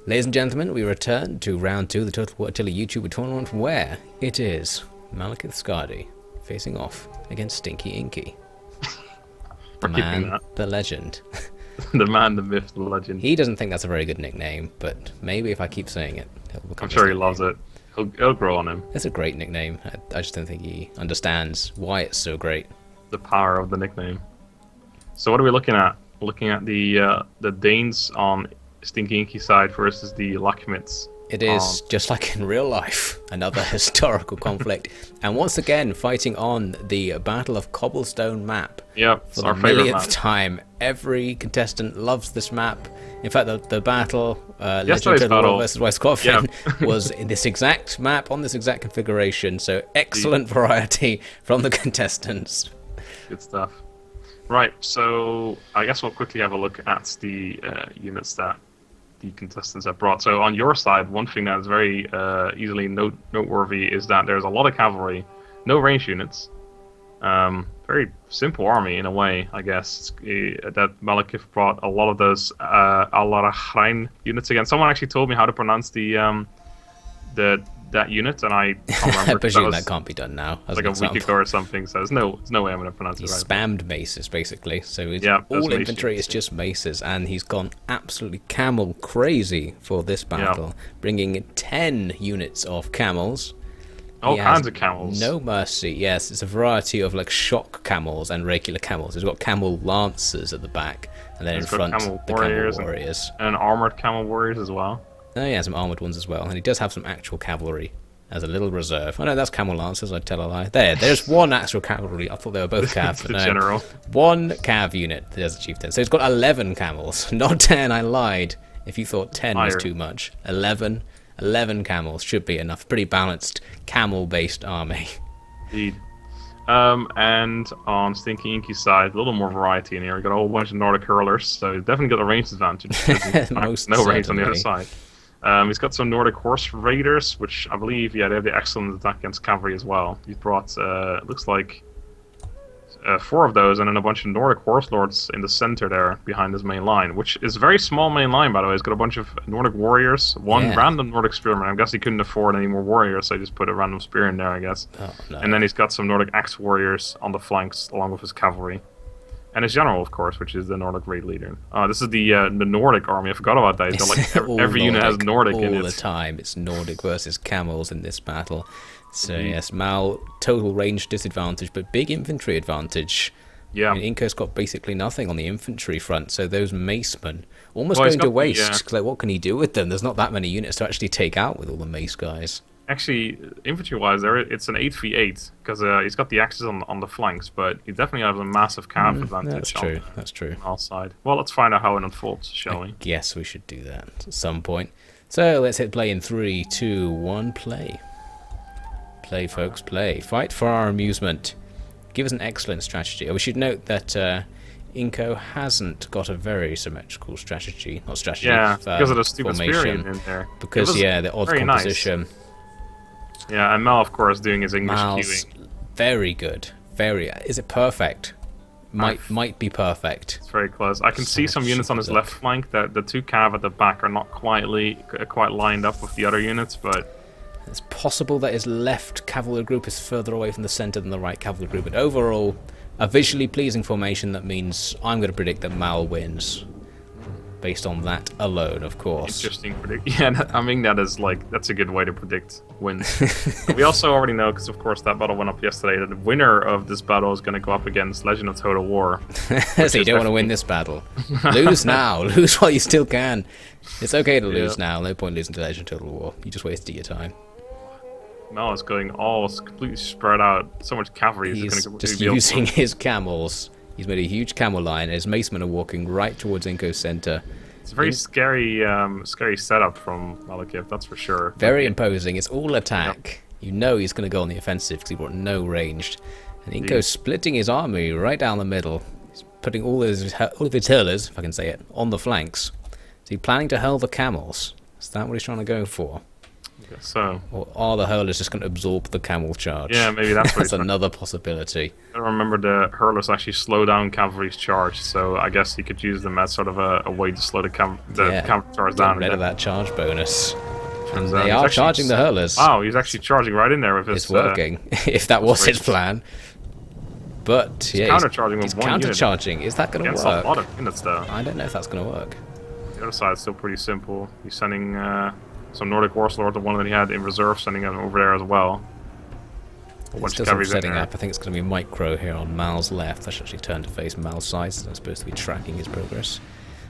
Ladies and gentlemen, we return to round 2 of the Total War Attila YouTuber tournament, where it is Malakith Skadi facing off against Stinky Inky. The man, the legend. The man, the myth, the legend. He doesn't think that's a very good nickname, but maybe if I keep saying it, he'll become. I'm sure he loves it. It'll grow on him. It's a great nickname. I just don't think he understands why it's so great. The power of the nickname. So what are we looking at? We're looking at the Danes on Stinky Inky side versus the Lakmits. It is just like in real life, another historical conflict, and once again fighting on the Battle of Cobblestone map. Yep, for our the favorite millionth map. time. Every contestant loves this map. In fact, the battle, Yesterday's Legend battle versus West Scotland, yeah. was in this exact map on this exact configuration. So excellent variety from the contestants. Good stuff. Right, so I guess we'll quickly have a look at the units that the contestants have brought. So on your side, one thing that is very easily noteworthy is that there's a lot of cavalry, no range units. Very simple army in a way, I guess. That Malakith brought a lot of those Alarachrain units again. Someone actually told me how to pronounce that unit, and I can't remember. I presume that can't be done now. Like a week ago or something, so there's no way I'm going to pronounce it right. He spammed maces, basically. So it's all infantry is just maces, and he's gone absolutely camel crazy for this battle, bringing 10 units of camels. All kinds of camels. No mercy. Yes, it's a variety of like shock camels and regular camels. He's got camel lancers at the back, and then in front the camel warriors. And armored camel warriors as well. Oh yeah, some armoured ones as well. And he does have some actual cavalry as a little reserve. Oh no, that's camel lancers, I'd tell a lie. There's one actual cavalry. I thought they were both cav. The general. One cav unit, there's a chieftain. So he's got 11 camels. Not 10, I lied. If you thought 10 was too much. 11 camels should be enough. Pretty balanced camel-based army. Indeed. And on Stinky Inky's side, a little more variety in here. We've got a whole bunch of Nordic hurlers, so he's definitely got a range advantage. No range on the other side. He's got some Nordic horse raiders, which I believe, they have the excellent attack against cavalry as well. He's brought, it looks like, 4 of those, and then a bunch of Nordic horse lords in the center there behind his main line, which is a very small main line, by the way. He's got a bunch of Nordic warriors, one random Nordic spearman. I guess he couldn't afford any more warriors, so he just put a random spear in there, I guess. Oh, no. And then he's got some Nordic axe warriors on the flanks, along with his cavalry. And his general, of course, which is the Nordic raid leader. This is the Nordic army. I forgot about that. He's got, like, every unit has Nordic in it. All the time. It's Nordic versus camels in this battle. So yes, Mal, total range disadvantage, but big infantry advantage. Yeah. I mean, Inco's got basically nothing on the infantry front, so those macemen almost going to waste. Like, what can he do with them? There's not that many units to actually take out with all the mace guys. Actually, infantry-wise, it's an 8v8 because he's got the axes on the flanks, but he definitely has a massive cav advantage. That's true. That's true. On our side. Well, let's find out how it unfolds, shall we? Yes, we should do that at some point. So let's hit play in 3, 2, 1, play. Play, folks, play. Fight for our amusement. Give us an excellent strategy. We should note that Inco hasn't got a very symmetrical strategy. Not strategy. Yeah, because of the stupid formation. spear in there. Because the odd composition. Nice. Yeah, and Mal, of course, doing his English Mal's queuing. Very good. Very. Is it perfect? Might be perfect. It's very close. I can see some units on his left flank. That the 2 cav at the back are not quite lined up with the other units, but it's possible that his left cavalry group is further away from the center than the right cavalry group. But overall, a visually pleasing formation. That means I'm going to predict that Mal wins. Based on that alone, of course. Interesting predict. Yeah, I mean that's a good way to predict wins. We also already know, because of course that battle went up yesterday, that the winner of this battle is going to go up against Legend of Total War. So you don't want to win this battle. Lose now. Lose while you still can. It's okay to lose now. No point losing to Legend of Total War. You just wasted your time. Mal is going all completely spread out. So much cavalry. He's just using his camels. He's made a huge camel line, and his macemen are walking right towards Inco's center. It's a very scary setup from Malakith, that's for sure. Very imposing. It's all attack. You know he's going to go on the offensive because he brought no ranged. And Inco's splitting his army right down the middle. He's putting all of his hurlers, if I can say it, on the flanks. Is he planning to hurl the camels? Is that what he's trying to go for? I guess so. Or are the hurlers just going to absorb the camel charge? Yeah, maybe that's what That's another possibility. I remember the hurlers actually slow down cavalry's charge, so I guess he could use them as sort of a way to slow the cavalry charge down. Get rid of that charge bonus. And They they are charging the hurlers. Wow, he's actually charging right in there with his... It's working, if that was his plan. But yeah, counter-charging with he's one counter-charging. Is that going to work? A lot of units, though. I don't know if that's going to work. The other side's still pretty simple. He's sending some Nordic Nord Lords, the one that he had in reserve, sending them over there as well. It's still sort of setting up. I think it's going to be micro here on Mal's left. I should actually turn to face Mal's side, so I'm supposed to be tracking his progress.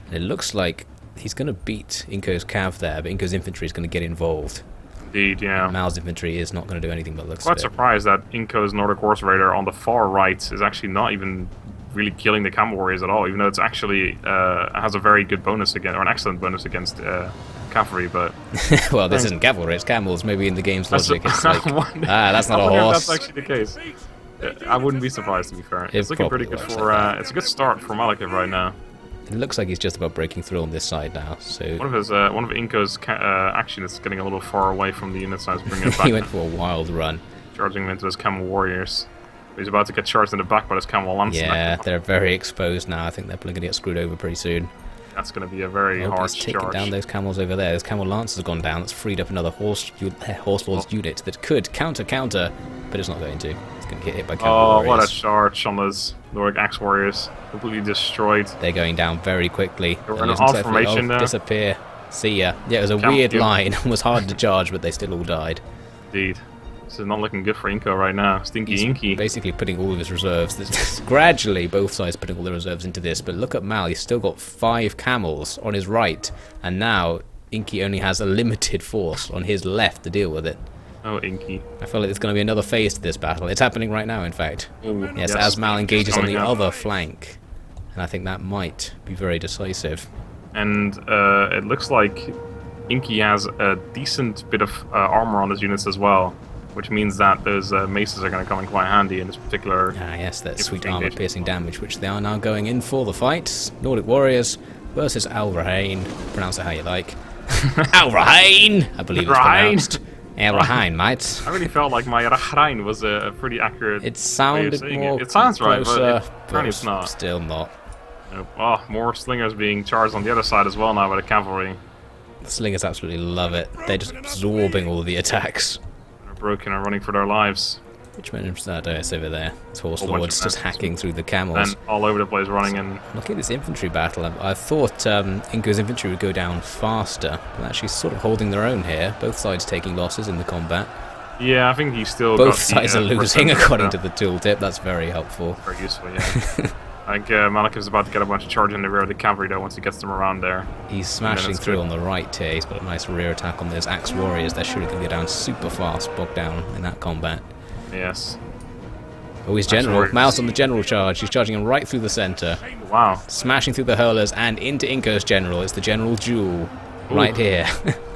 And it looks like he's going to beat Inco's cav there, but Inco's infantry is going to get involved. Indeed, yeah. Mal's infantry is not going to do anything but look quite surprised that Inco's Nordic Horse Raider on the far right is actually not even really killing the camel warriors at all, even though it's actually has a very good bonus against, or an excellent bonus against cavalry, but... Well, this isn't cavalry, it's camels. Maybe in the game's logic it's like, that's not a horse. That's actually the case. I wouldn't be surprised, to be fair. It's looking pretty good for... it's a good start for Malakith right now. It looks like he's just about breaking through on this side now. So one of Inco's action is getting a little far away from the unit size, bringing it back. He went for a wild run, charging him into his camel warriors. He's about to get charged in the back by his camel lance. Yeah, they're very exposed now. I think they're probably going to get screwed over pretty soon. That's going to be a very hard charge. Taking down those camels over there. Those camel lance has gone down. That's freed up another horse lord's unit that could counter, but it's not going to. It's going to get hit by camel warriors. What a charge on those Nordic axe warriors! Completely destroyed. They're going down very quickly. They were in an odd formation there. Disappear. See ya. Yeah, it was a weird line. It was hard to charge, but they still all died. Indeed. This is not looking good for Inco right now. Stinky Inky. Basically putting all of his reserves. Gradually, both sides putting all their reserves into this. But look at Mal. He's still got 5 camels on his right. And now Inky only has a limited force on his left to deal with it. Oh, Inky. I feel like there's going to be another phase to this battle. It's happening right now, in fact. Ooh, yes, as Mal engages on the other flank. And I think that might be very decisive. And it looks like Inky has a decent bit of armor on his units as well. Which means that those maces are going to come in quite handy in this particular... Ah, yes, that sweet armor-piercing damage, which they are now going in for the fight. Nordic Warriors versus Al Rahane. Pronounce it how you like. Al Rahane! I believe it's pronounced. Al Rahane, mate. I really felt like my Rahane was a pretty accurate... It sounded more It sounds right, closer, but apparently it's not. Still not. Nope. Oh, more slingers being charged on the other side as well now by the cavalry. The slingers absolutely love it. They're just absorbing all of the attacks. Broken and running for their lives. Which means that it's over there. It's horse lords just hacking through the camels. And all over the place running in. Look at this infantry battle. I thought Inco's infantry would go down faster, but actually sort of holding their own here. Both sides taking losses in the combat. Yeah, I think he's still both sides are losing according to the tooltip. That's very helpful. Very useful, yeah. I think Malakith's about to get a bunch of charge in the rear of the cavalry though once he gets them around there. He's smashing through on the right here. He's got a nice rear attack on those axe warriors. They're surely going to go down super fast, bogged down in that combat. Yes. Oh, he's general. Mouse on the general charge. He's charging him right through the center. Wow. Smashing through the hurlers and into Inco's general. It's the general duel. Right here.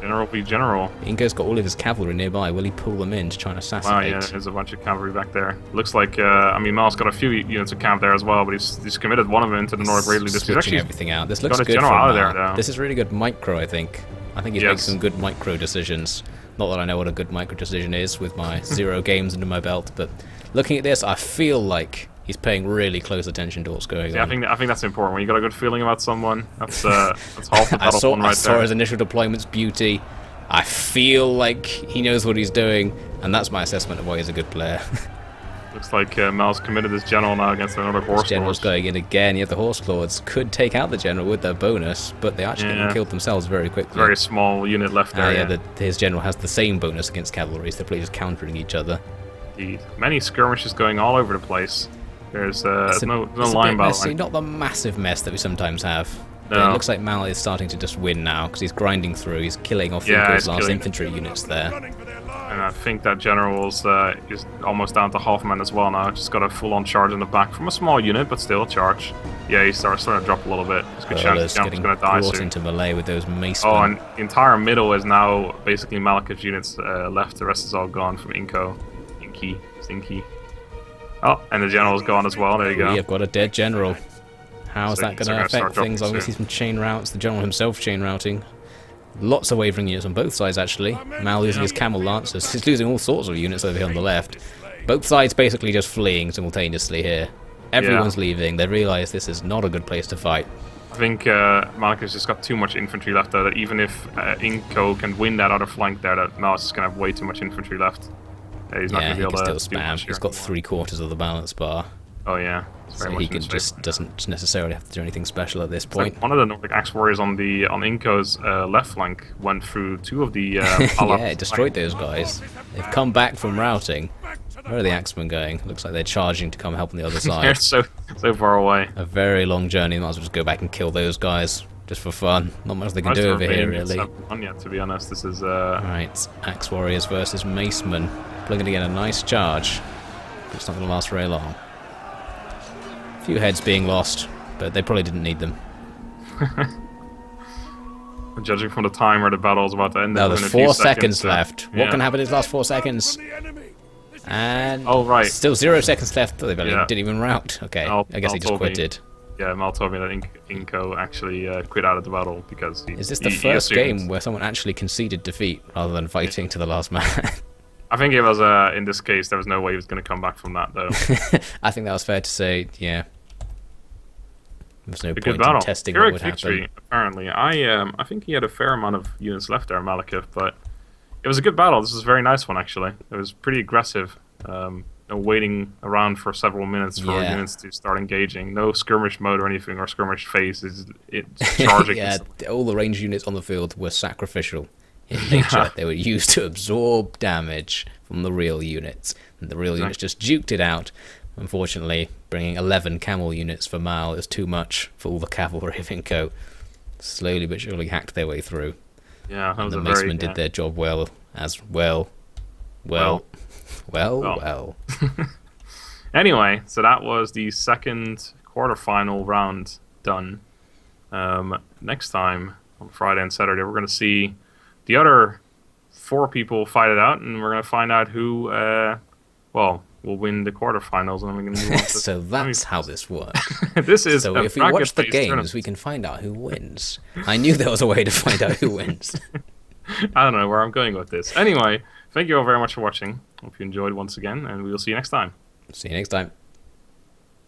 General v General. Inco's got all of his cavalry nearby. Will he pull them in to try and assassinate? Wow, yeah, there's a bunch of cavalry back there. Looks like, I mean, Mal's got a few units of camp there as well, but he's committed one of them into the Nordic Raid League. Switching everything out. This looks good for Mal. This is really good micro, I think. I think he's making some good micro decisions. Not that I know what a good micro decision is with my 0 games under my belt, but looking at this, I feel like he's paying really close attention to what's going on. I think that's important. When you got a good feeling about someone, that's half the battle right there. I saw his initial deployment's beauty. I feel like he knows what he's doing, and that's my assessment of why he's a good player. Looks like Mal's committed his general now against another horse. General's going in again. Yet the horse lords could take out the general with their bonus, but they actually get killed themselves very quickly. Very small unit left there. His general has the same bonus against cavalry, so they're just countering each other. Indeed. Many skirmishes going all over the place. There's no line battle. Not the massive mess that we sometimes have. No. But it looks like Mal is starting to just win now because he's grinding through. He's killing off Inco's last infantry units there. And I think that general is almost down to half man as well now. Just got a full-on charge in the back from a small unit, but still charge. Yeah, he's starting to drop a little bit. There's a good chance he's going to die brought soon. Into melee with those mace. Oh, and the entire middle is now basically Malakith's units left. The rest is all gone from Inco, Inky, Stinky. Oh, and the general's gone as well. There you go. You've got a dead general. How is that going to affect things? Obviously, some chain routes. The general himself chain routing. Lots of wavering units on both sides, actually. Mal losing his camel lancers. He's losing all sorts of units over here on the left. Both sides basically just fleeing simultaneously here. Everyone's leaving. They realise this is not a good place to fight. I think Malakith's just got too much infantry left there, that even if Inco can win that other flank there, that Mal's just going to have way too much infantry left. He's not going to be able to still spam. He's got 3/4 of the balance bar. Oh yeah. So he can doesn't necessarily have to do anything special at this point. Like one of the Nordic Axe Warriors on Inco's left flank went through 2 of the yeah, it destroyed those guys. They've come back from routing. Where are the Axemen going? Looks like they're charging to come help on the other side. They're so far away. A very long journey. Might as well just go back and kill those guys just for fun. Not much they can do over here, really. Yet, to be honest, this is Right, Axe Warriors versus Macemen. Probably going to get a nice charge, but it's not going to last very long. A few heads being lost, but they probably didn't need them. Judging from the timer, the battle is about to end. No, there's 4 seconds left. What can happen in these last 4 seconds? And still 0 seconds left. They didn't even rout. Okay, I guess he just quitted. Yeah, Mal told me that Inco actually quit out of the battle because he... Is this the first game where someone actually conceded defeat rather than fighting to the last man? I think it was, in this case, there was no way he was going to come back from that, though. I think that was fair to say, yeah. There's no point in testing what would happen. Apparently. I think he had a fair amount of units left there, Malakith, but it was a good battle. This was a very nice one, actually. It was pretty aggressive. Waiting around for several minutes for units to start engaging. No skirmish mode or anything, or skirmish phase. It's charging. Yeah, all the ranged units on the field were sacrificial in nature. They were used to absorb damage from the real units. And the real units just duked it out. Unfortunately, bringing 11 camel units for Mal is too much for all the cavalry of Inco. Slowly but surely hacked their way through. Yeah, that was and the Macemen did their job well, as well. Well. Anyway, so that was the second quarterfinal round done. Next time, on Friday and Saturday, we're going to see the other 4 people fight it out, and we're going to find out who, will win the quarterfinals. And we're going to move on to so that's how this works. So if we watch the games, we can find out who wins. I knew there was a way to find out who wins. I don't know where I'm going with this. Anyway, thank you all very much for watching. Hope you enjoyed once again, and we will see you next time. See you next time.